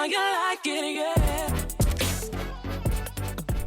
how you like it, yeah.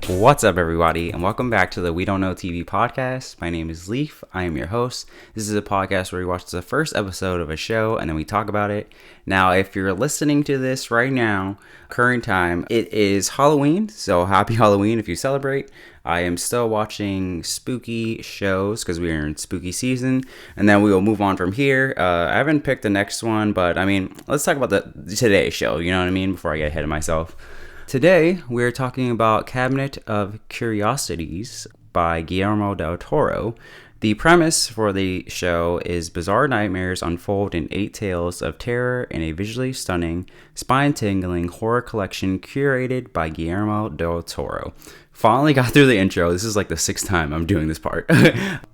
What's up, everybody, and welcome back to the We Don't Know TV podcast. My name is Leaf. I am your host. This is a podcast where we watch the first episode of a show and then we talk about it. Now, if you're listening to this right now, current time, it is Halloween, so happy Halloween if you celebrate. I am still watching spooky shows because we are in spooky season, and then we will move on from here. I haven't picked the next one, but I mean, let's talk about today's show, you know what I mean, before I get ahead of myself. Today, we're talking about Cabinet of Curiosities by Guillermo del Toro. The premise for the show is bizarre nightmares unfold in 8 tales of terror in a visually stunning, spine-tingling horror collection curated by Guillermo del Toro. Finally got through the intro. This is like the 6th time I'm doing this part.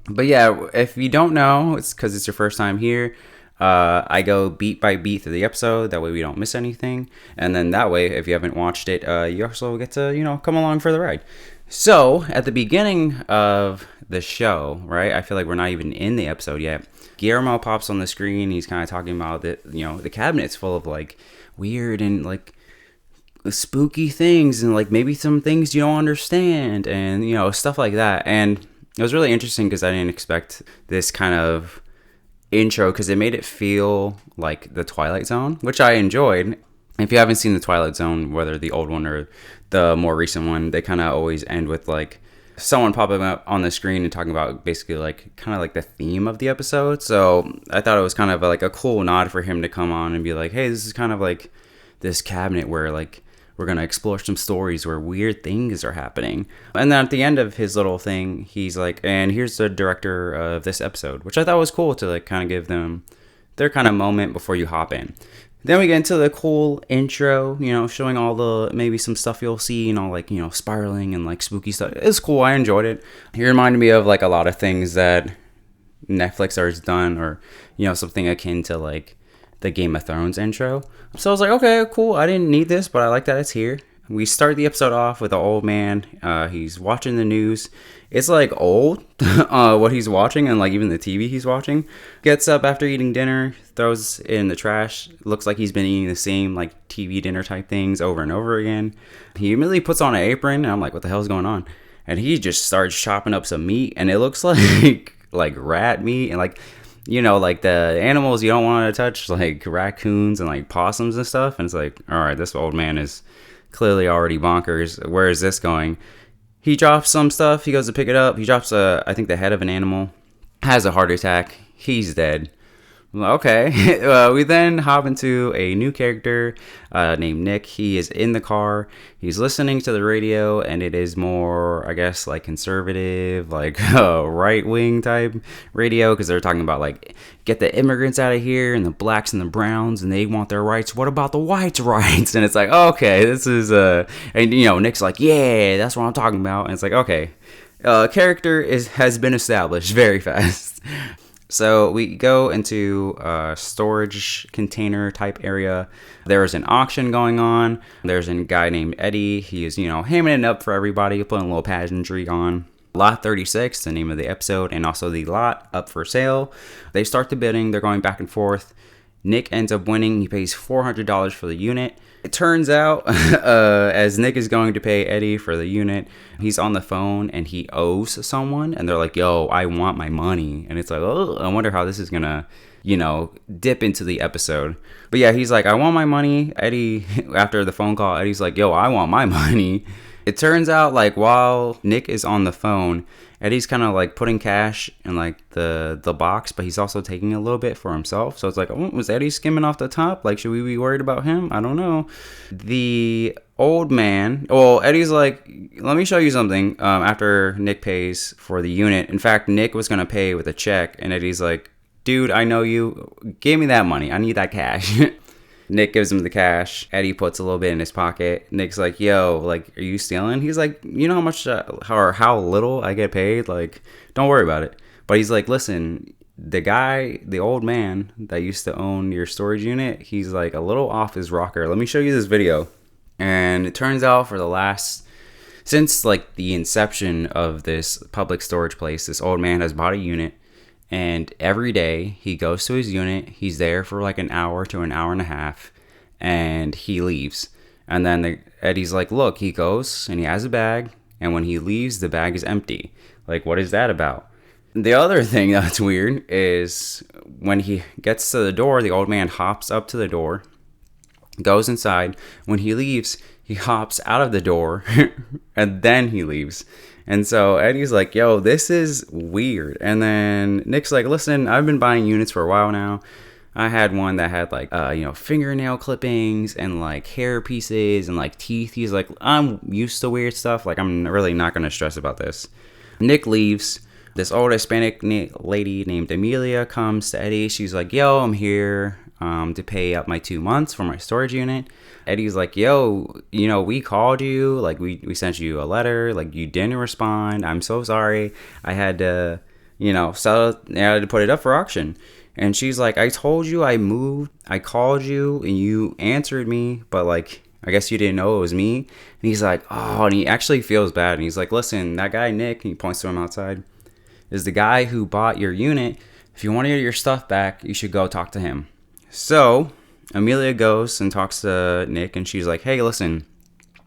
But yeah, if you don't know, it's because it's your first time here. I go beat by beat through the episode. That way we don't miss anything. And then that way, if you haven't watched it, you also get to, come along for the ride. So, at the beginning of the show, right, I feel like we're not even in the episode yet. Guillermo pops on the screen. He's kind of talking about that, the cabinet's full of, weird and, spooky things. And, maybe some things you don't understand. And, stuff like that. And it was really interesting because I didn't expect this kind of intro because it made it feel like the Twilight Zone, which I enjoyed. If you haven't seen the Twilight Zone, whether the old one or the more recent one, they kind of always end with someone popping up on the screen and talking about basically the theme of the episode. So I thought it was kind of a cool nod for him to come on and be like, hey, this is kind of like this cabinet where we're going to explore some stories where weird things are happening. And then at the end of his little thing, he's like, and here's the director of this episode, which I thought was cool to kind of give them their kind of moment before you hop in. Then we get into the cool intro, showing all the, maybe some stuff you'll see, spiraling and spooky stuff. It's cool. I enjoyed it. It reminded me of a lot of things that Netflix has done, or, something akin to the Game of Thrones intro. So I was like, okay, cool. I didn't need this, but I like that it's here. We start the episode off with an old man. He's watching the news. It's old, what he's watching, and even the TV he's watching. Gets up after eating dinner, throws it in the trash. Looks like he's been eating the same TV dinner type things over and over again. He immediately puts on an apron, and I'm like, what the hell's going on? And he just starts chopping up some meat, and it looks like rat meat, and the animals you don't want to touch, raccoons and possums and stuff. And it's all right, this old man is clearly already bonkers. Where is this going? He drops some stuff. He goes to pick it up. He drops, I think, the head of an animal. Has a heart attack. He's dead. Okay. We then hop into a new character named Nick. He is in the car. He's listening to the radio, and it is more, I guess, conservative, right-wing type radio, because they're talking about, get the immigrants out of here, and the blacks and the browns, and they want their rights. What about the whites' rights? And it's okay, this is, and, Nick's yeah, that's what I'm talking about. And it's okay. Character has been established very fast. So we go into a storage container type area. There's an auction going on. There's a guy named Eddie. He is, hamming it up for everybody, putting a little pageantry on. Lot 36, the name of the episode, and also the lot up for sale. They start the bidding. They're going back and forth. Nick ends up winning. He pays $400 for the unit. It turns out, as Nick is going to pay Eddie for the unit, he's on the phone and he owes someone. And they're like, yo, I want my money. And it's oh, I wonder how this is going to, dip into the episode. But yeah, he's like, I want my money. Eddie, after the phone call, Eddie's like, yo, I want my money. It turns out, while Nick is on the phone, Eddie's kind of putting cash in the box, but he's also taking a little bit for himself. So it's oh, was Eddie skimming off the top? Should we be worried about him? I don't know. The old man, well, Eddie's let me show you something. After Nick pays for the unit. In fact, Nick was going to pay with a check, and Eddie's like, dude, I know you. Give me that money. I need that cash. Nick gives him the cash. Eddie puts a little bit in his pocket. Nick's like, yo, are you stealing? He's like, you know how much, how little I get paid? Don't worry about it. But he's like, listen, the old man that used to own your storage unit, he's a little off his rocker. Let me show you this video. And it turns out since the inception of this public storage place, this old man has bought a unit. And every day he goes to his unit. He's there for an hour to an hour and a half. and he leaves. And then Eddie's like, look, he goes and he has a bag, and when he leaves, the bag is empty. Like, what is that about? The other thing that's weird is when he gets to the door, the old man hops up to the door, goes inside. When he leaves, he hops out of the door, and then he leaves. And so Eddie's like, yo, this is weird. And then Nick's like, listen, I've been buying units for a while now. I had one that had like, fingernail clippings and like hair pieces and like teeth. He's like, I'm used to weird stuff. Like, I'm really not going to stress about this. Nick leaves. This old Hispanic lady named Amelia comes to Eddie. She's like, yo, I'm here to pay up my 2 months for my storage unit. Eddie's like, yo, we called you. Like, we sent you a letter. Like, you didn't respond. I'm so sorry. I had to, sell it. I had to put it up for auction. And she's like, I told you I moved. I called you and you answered me, but like, I guess you didn't know it was me. And he's like, oh, and he actually feels bad. And he's like, listen, that guy Nick, and he points to him outside, is the guy who bought your unit. If you want to get your stuff back, you should go talk to him. So Amelia goes and talks to Nick, and she's like, hey, listen,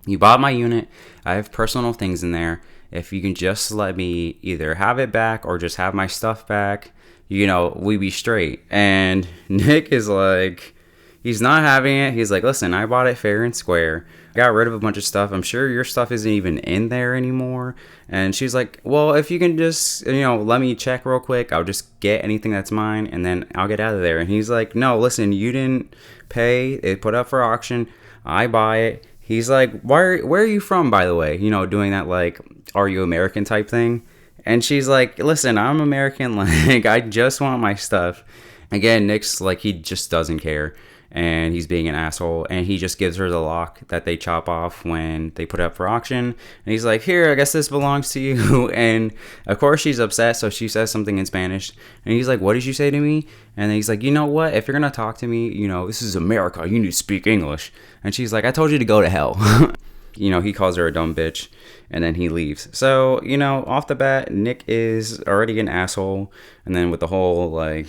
you bought my unit. I have personal things in there. If you can just let me either have it back or just have my stuff back, we be straight. And Nick is like, he's not having it. He's like, listen, I bought it fair and square. I got rid of a bunch of stuff. I'm sure your stuff isn't even in there anymore. And she's like, well, if you can just, let me check real quick. I'll just get anything that's mine and then I'll get out of there. And he's like, no, listen, you didn't pay. It put up for auction. I buy it. He's like, where are you from, by the way? Doing that, like, are you American type thing? And she's like, listen, I'm American. Like, I just want my stuff. Again, Nick's like, he just doesn't care. And he's being an asshole. And he just gives her the lock that they chop off when they put it up for auction. And he's like, here, I guess this belongs to you. And of course she's upset. So she says something in Spanish. And he's like, what did you say to me? And then he's like, you know what? If you're going to talk to me, this is America. You need to speak English. And she's like, I told you to go to hell. He calls her a dumb bitch. And then he leaves. So, off the bat, Nick is already an asshole. And then with the whole, like,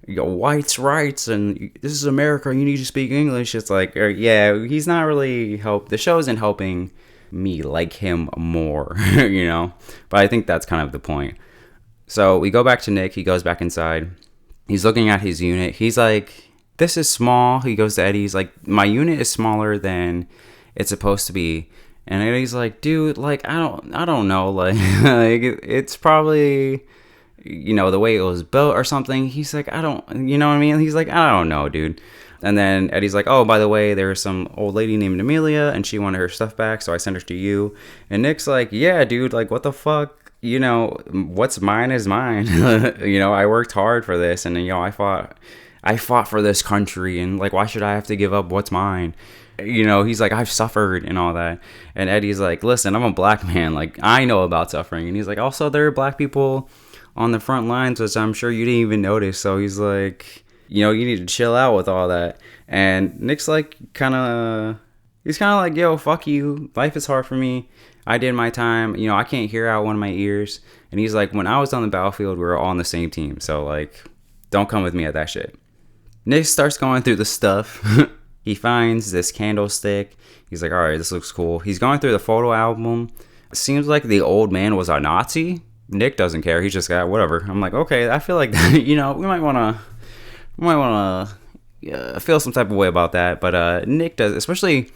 whites' rights and this is America, you need to speak English. It's like, yeah, he's not really the show isn't helping me like him more, But I think that's kind of the point. So we go back to Nick. He goes back inside. He's looking at his unit. He's like, this is small. He goes to Eddie. He's like, my unit is smaller than it's supposed to be. And Eddie's like, dude, like, I don't know. Like, like it's probably, the way it was built or something. He's like, I don't, you know what I mean? He's like, I don't know, dude. And then Eddie's like, oh, by the way, there's some old lady named Amelia and she wanted her stuff back. So I sent her to you. And Nick's like, yeah, dude, like, what the fuck? What's mine is mine. I worked hard for this. And, I fought for this country. And like, why should I have to give up what's mine? He's like, I've suffered and all that. And Eddie's like, listen, I'm a black man. Like, I know about suffering. And he's like, also, there are black people on the front lines, which I'm sure you didn't even notice. So he's like, you need to chill out with all that. And Nick's like, he's kind of like, yo, fuck you. Life is hard for me. I did my time. I can't hear out one of my ears. And he's like, when I was on the battlefield, we were all on the same team. So like, don't come with me at that shit. Nick starts going through the stuff. He finds this candlestick. He's like, all right, this looks cool. He's going through the photo album. It seems like the old man was a Nazi. Nick doesn't care. He's just got whatever. I'm like, okay, I feel like, we might want to feel some type of way about that. But Nick does, especially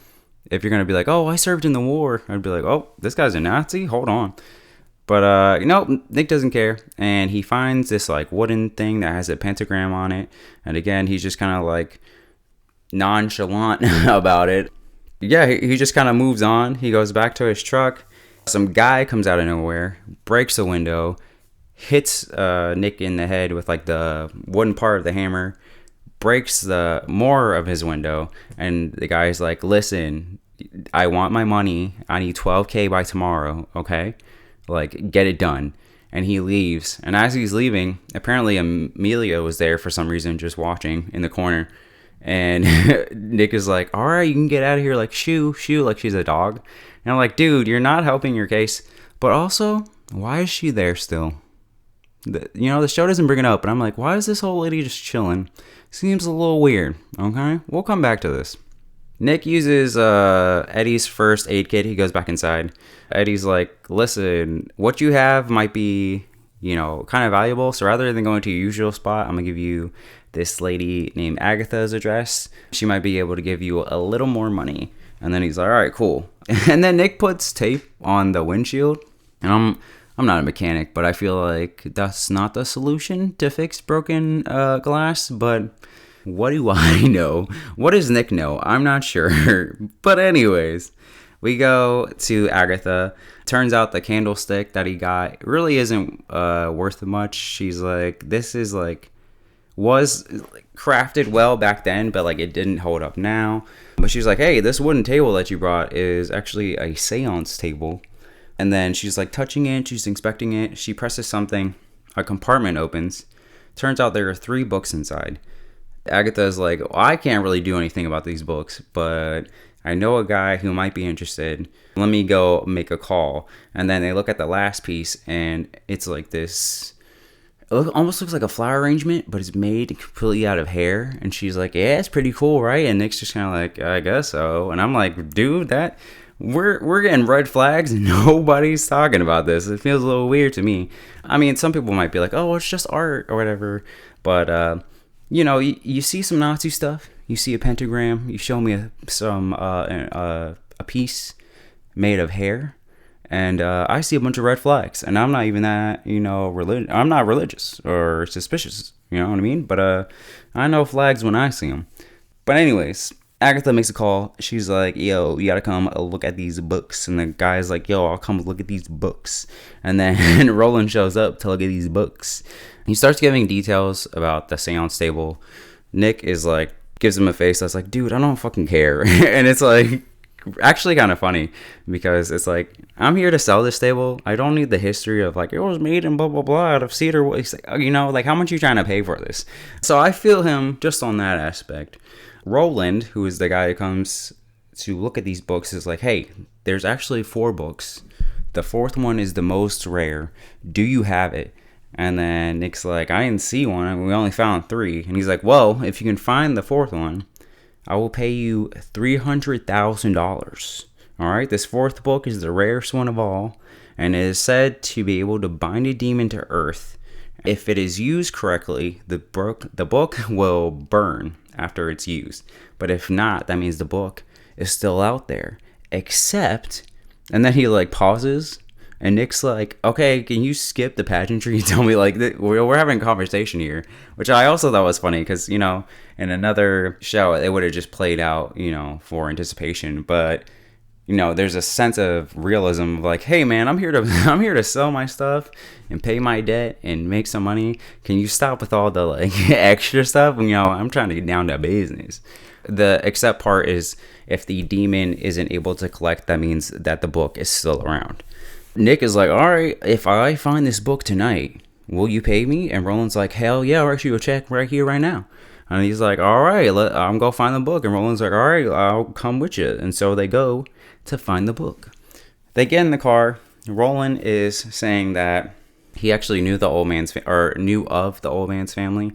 if you're going to be like, oh, I served in the war. I'd be like, oh, this guy's a Nazi? Hold on. But, Nick doesn't care. And he finds this, like, wooden thing that has a pentagram on it. And again, he's just kind of, like, nonchalant about it. Yeah, he just kind of moves on. He goes back to his truck. Some guy comes out of nowhere, breaks the window, hits Nick in the head with, like, the wooden part of the hammer, breaks the more of his window. And the guy's like, listen, I want my money. I need $12K by tomorrow, okay? Like, get it done. And he leaves. And as he's leaving, apparently Amelia was there for some reason, just watching in the corner. And Nick is like, all right, you can get out of here. Like, shoo, like she's a dog. And I'm like, dude, you're not helping your case. But also, why is she there still? The show doesn't bring it up, but I'm like, why is this old lady just chilling? Seems a little weird. Okay, we'll come back to this. Nick uses Eddie's first aid kit. He goes back inside. Eddie's like, listen, what you have might be, kind of valuable. So rather than going to your usual spot, I'm going to give you this lady named Agatha's address. She might be able to give you a little more money. And then he's like, all right, cool. And then Nick puts tape on the windshield. And I'm not a mechanic, but I feel like that's not the solution to fix broken glass. But what do I know? What does Nick know? I'm not sure. But anyways, we go to Agatha. Turns out the candlestick that he got really isn't worth much. She's like, this is like, was crafted well back then, but like it didn't hold up now. But she's like, hey, this wooden table that you brought is actually a seance table. And then she's like touching it, she's inspecting it. She presses something, a compartment opens. Turns out there are 3 books inside. Agatha's like, well, I can't really do anything about these books, but I know a guy who might be interested. Let me go make a call. And then they look at the last piece, and it's like this, almost looks like a flower arrangement, but it's made completely out of hair. And she's like, yeah, it's pretty cool, right? And Nick's just kind of like, I guess so. And I'm like, dude, we're getting red flags and nobody's talking about this. It feels a little weird to me. I mean, some people might be like, oh, it's just art or whatever. But, you see some Nazi stuff. You see a pentagram. You show me a piece made of hair. And I see a bunch of red flags. And I'm not even that, I'm not religious or suspicious. You know what I mean? But I know flags when I see them. But anyways, Agatha makes a call. She's like, yo, you gotta come look at these books. And the guy's like, yo, I'll come look at these books. And then Roland shows up to look at these books. He starts giving details about the seance table. Nick is like, gives him a face that's like, dude, I don't fucking care. And it's like, actually kind of funny because it's like, I'm here to sell this table. I don't need the history of like, it was made in blah, blah, blah out of cedar. It's like, like how much you trying to pay for this? So I feel him just on that aspect. Roland, who is the guy who comes to look at these books, is like, hey, there's actually 4 books. The 4th one is the most rare. Do you have it? And then Nick's like, I didn't see one. We only found 3. And he's like, well, if you can find the 4th one, I will pay you $300,000. All right, this 4th book is the rarest one of all, and it is said to be able to bind a demon to earth. If it is used correctly, the book will burn after it's used. But if not, that means the book is still out there. Except, and then he like pauses, and Nick's like, okay, can you skip the pageantry? Tell me, like, we're having a conversation here, which I also thought was funny because, in another show, it would have just played out, for anticipation. But, there's a sense of realism of like, hey, man, I'm here to sell my stuff and pay my debt and make some money. Can you stop with all the, like, extra stuff? I'm trying to get down to business. The except part is if the demon isn't able to collect, that means that the book is still around. Nick is like, all right, if I find this book tonight, will you pay me? And Roland's like, hell yeah, I'll actually go check right here, right now. And he's like, all right, I'm going to find the book. And Roland's like, all right, I'll come with you. And so they go to find the book. They get in the car. Roland is saying that he actually knew of the old man's family.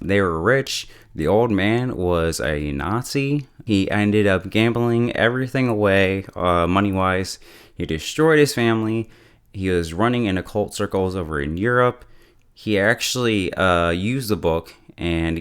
They were rich. The old man was a Nazi. He ended up gambling everything away, money-wise. He destroyed his family. He was running in occult circles over in Europe. He actually used the book and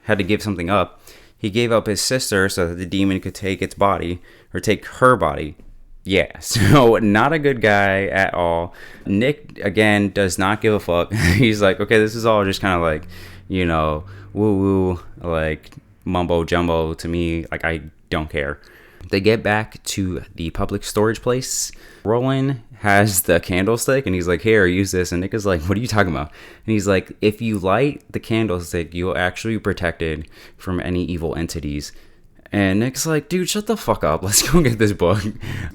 had to give something up. He gave up his sister so that the demon could take its body, or take her body. Yeah, so not a good guy at all. Nick, again, does not give a fuck. He's like, okay, this is all just kind of like, woo-woo, like mumbo-jumbo to me. Like, I don't care. They get back to the public storage place. Roland has the candlestick and he's like, here, use this. And Nick is like, what are you talking about? And he's like, if you light the candlestick, you'll actually be protected from any evil entities. And Nick's like, dude, shut the fuck up. Let's go get this book.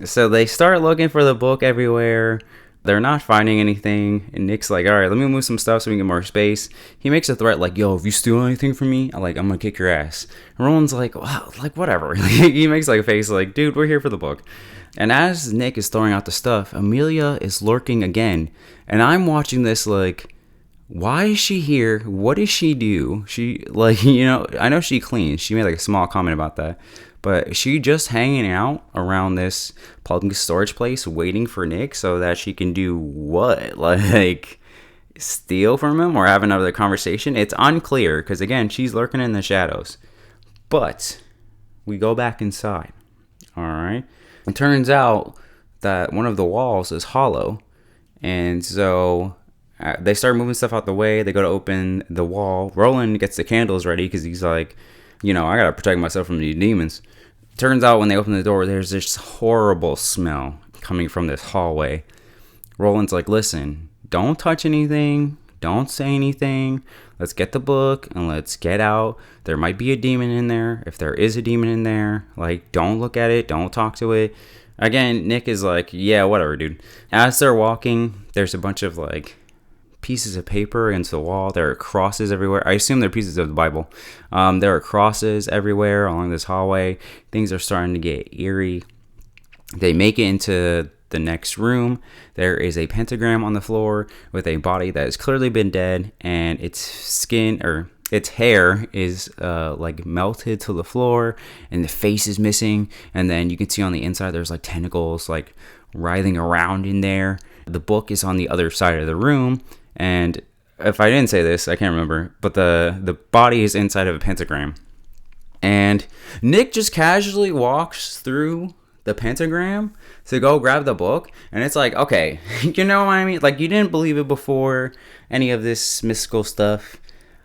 So they start looking for the book everywhere. They're not finding anything. And Nick's like, all right, let me move some stuff so we can get more space. He makes a threat like, yo, if you steal anything from me, I'm going to kick your ass. And Roland's like, wow, like, whatever. He makes like a face like, dude, we're here for the book. And as Nick is throwing out the stuff, Amelia is lurking again. And I'm watching this like, Why is she here? What does she do? She, like, you know, I know she cleans. She made like a small comment about that. But she just hanging out around this public storage place waiting for Nick so that she can do what? Like, steal from him or have another conversation? It's unclear because, again, she's lurking in the shadows. But we go back inside. All right. It turns out that one of the walls is hollow. And so they start moving stuff out the way. They go to open the wall. Roland gets the candles ready because he's like, you know, I got to protect myself from these demons. Turns out when they open the door, there's this horrible smell coming from this hallway. Roland's like, listen, don't touch anything. Don't say anything. Let's get the book and let's get out. There might be a demon in there. If there is a demon in there, like, don't look at it. Don't talk to it. Again, Nick is like, yeah, whatever, dude. As they're walking, there's a bunch of, like, pieces of paper against the wall. There are crosses everywhere. I assume they're pieces of the Bible. There are crosses everywhere along this hallway. Things are starting to get eerie. They make it into the next room. There is a pentagram on the floor with a body that has clearly been dead, and its skin or its hair is like melted to the floor, and the face is missing. And then you can see on the inside there's like tentacles like writhing around in there. The book is on the other side of the room, and if I didn't say this, I can't remember, but the body is inside of a pentagram. And Nick just casually walks through the pentagram to go grab the book, and it's like, okay, you know what I mean? Like, you didn't believe it before, any of this mystical stuff.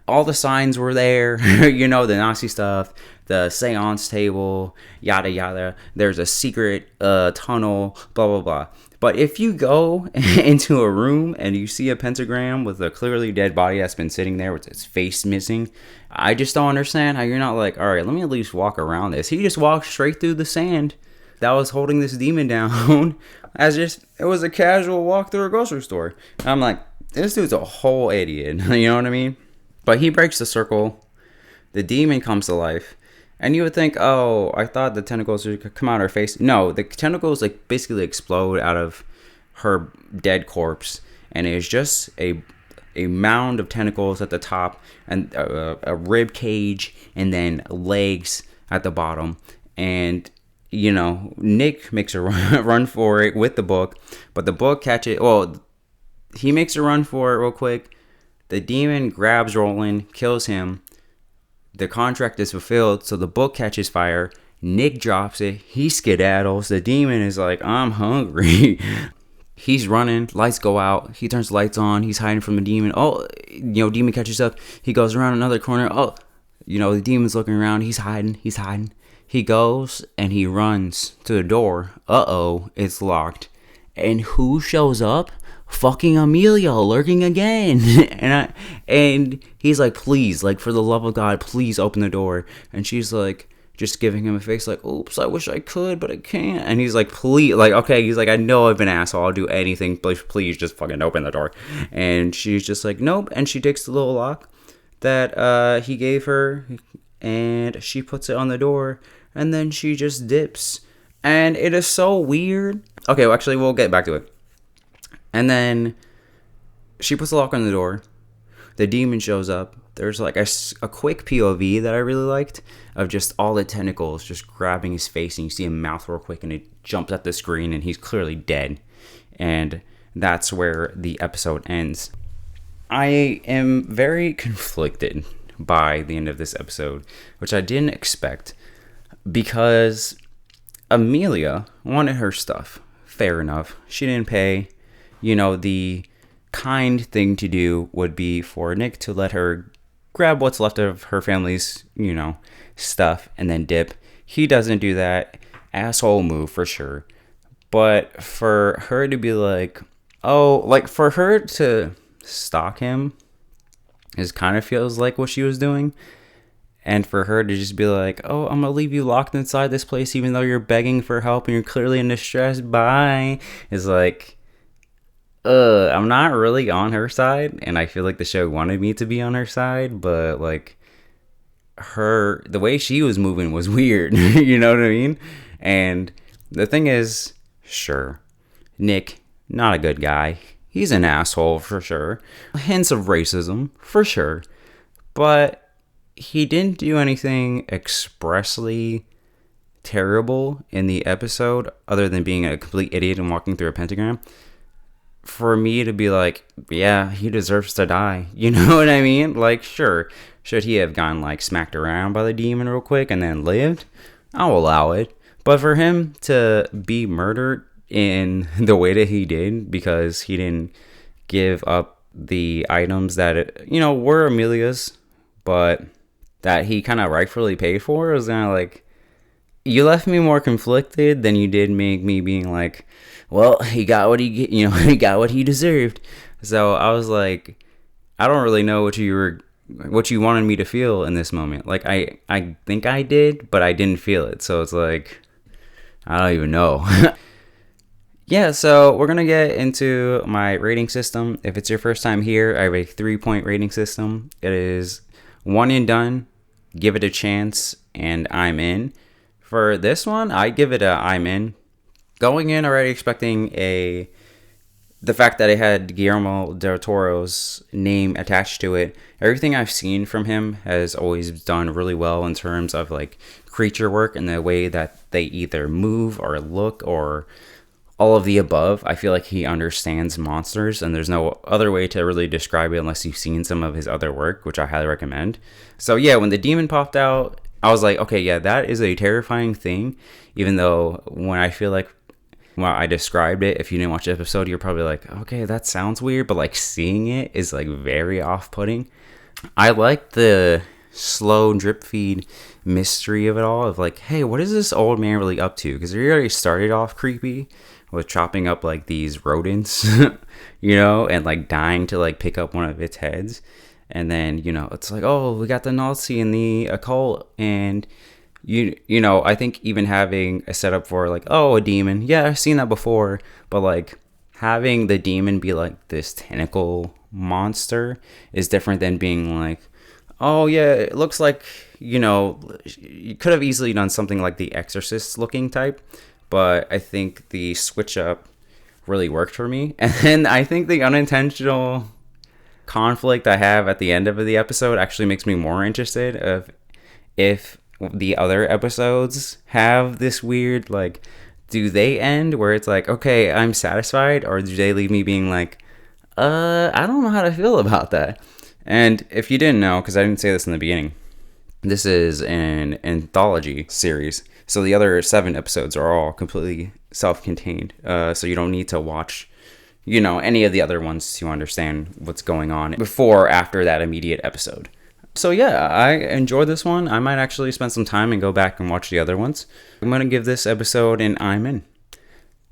All the signs were there, you know, the Nazi stuff, the seance table, yada yada. There's a secret tunnel, blah blah blah. But if you go into a room and you see a pentagram with a clearly dead body that's been sitting there with its face missing, I just don't understand how you're not like, all right, let me at least walk around this. He just walked straight through the sand that was holding this demon down as just, it was a casual walk through a grocery store. And I'm like, this dude's a whole idiot. You know what I mean? But he breaks the circle. The demon comes to life. And you would think, oh, I thought the tentacles would come out of her face. No, the tentacles like basically explode out of her dead corpse. And it is just a mound of tentacles at the top, and a rib cage, and then legs at the bottom. And, you know, Nick makes a run for it with the book. But the book catches, well, he makes a run for it real quick. The demon grabs Roland, kills him. The contract is fulfilled, so the book catches fire. Nick drops it. He skedaddles. The demon is like, I'm hungry. He's running. Lights go out. He turns the lights on. He's hiding from the demon. Oh, you know, demon catches up. He goes around another corner. Oh, you know, the demon's looking around. He's hiding. He goes and he runs to the door. Uh-oh, it's locked. And who shows up? Fucking Amelia lurking again. and he's like, please, like, for the love of God, please open the door. And she's like, just giving him a face like, oops, I wish I could, but I can't. And he's like, please, like, okay, he's like, I know I've been an asshole, I'll do anything, please just fucking open the door. And she's just like, nope. And she takes the little lock that he gave her, and she puts it on the door, and then she just dips. And it is so weird. Okay, well, actually, we'll get back to it. And then she puts the lock on the door. The demon shows up. There's like a quick POV that I really liked of just all the tentacles just grabbing his face. And you see him mouth real quick and it jumps at the screen and he's clearly dead. And that's where the episode ends. I am very conflicted by the end of this episode, which I didn't expect. Because Amelia wanted her stuff. Fair enough. She didn't pay. You know, the kind thing to do would be for Nick to let her grab what's left of her family's, you know, stuff and then dip. He doesn't do that. Asshole move for sure. But for her to be like, oh, like for her to stalk him is kind of feels like what she was doing. And for her to just be like, oh, I'm going to leave you locked inside this place even though you're begging for help and you're clearly in distress. Bye. Is like, I'm not really on her side, and I feel like the show wanted me to be on her side, but like the way she was moving was weird. You know what I mean? And the thing is, sure, Nick, not a good guy. he's an asshole for sure. Hints of racism for sure. But he didn't do anything expressly terrible in the episode other than being a complete idiot and walking through a pentagram for me to be like, yeah, he deserves to die. You know what I mean? Like, sure, should he have gotten like smacked around by the demon real quick and then lived? I'll allow it. But for him to be murdered in the way that he did because he didn't give up the items that were Amelia's, but that he kind of rightfully paid for, was kind of like, you left me more conflicted than you did make me being like, well, he got what he got what he deserved. So I was like, I don't really know what you wanted me to feel in this moment. Like I think I did, but I didn't feel it. So it's like, I don't even know. Yeah, so we're gonna get into my rating system. If it's your first time here, I have a 3-point rating system. It is 1 and done, give it a chance, and I'm in. For this one, I give it a I'm in. Going in already expecting the fact that it had Guillermo del Toro's name attached to it. Everything I've seen from him has always done really well in terms of like creature work and the way that they either move or look or all of the above. I feel like he understands monsters, and there's no other way to really describe it unless you've seen some of his other work, which I highly recommend. So yeah, when the demon popped out, I was like, okay, yeah, that is a terrifying thing. Even though when I described it, if you didn't watch the episode, you're probably like, okay, that sounds weird, but like seeing it is like very off-putting. I like the slow drip feed mystery of it all, of like, hey, what is this old man really up to? Because he already started off creepy with chopping up like these rodents, and like dying to like pick up one of its heads. And then, it's like, oh, we got the Nazi and the occult. And, I think even having a setup for like, oh, a demon. Yeah, I've seen that before. But like having the demon be like this tentacle monster is different than being like, oh, yeah, it looks like, you could have easily done something like the Exorcist looking type. But I think the switch up really worked for me. And then I think the unintentional conflict I have at the end of the episode actually makes me more interested of if the other episodes have this weird, like, do they end where it's like, okay, I'm satisfied, or do they leave me being like, I don't know how to feel about that. And if you didn't know, because I didn't say this in the beginning, this is an anthology series, so the other 7 episodes are all completely self-contained, so you don't need to watch any of the other ones to understand what's going on before or after that immediate episode. So yeah, I enjoyed this one. I might actually spend some time and go back and watch the other ones. I'm going to give this episode an I'm in.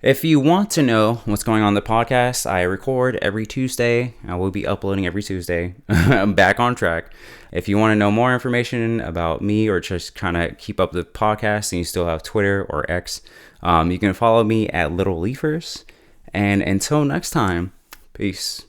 If you want to know what's going on in the podcast, I record every Tuesday. I will be uploading every Tuesday. I'm back on track. If you want to know more information about me or just kind of keep up the podcast and you still have Twitter or X, you can follow me at Little Leafers. And until next time, peace.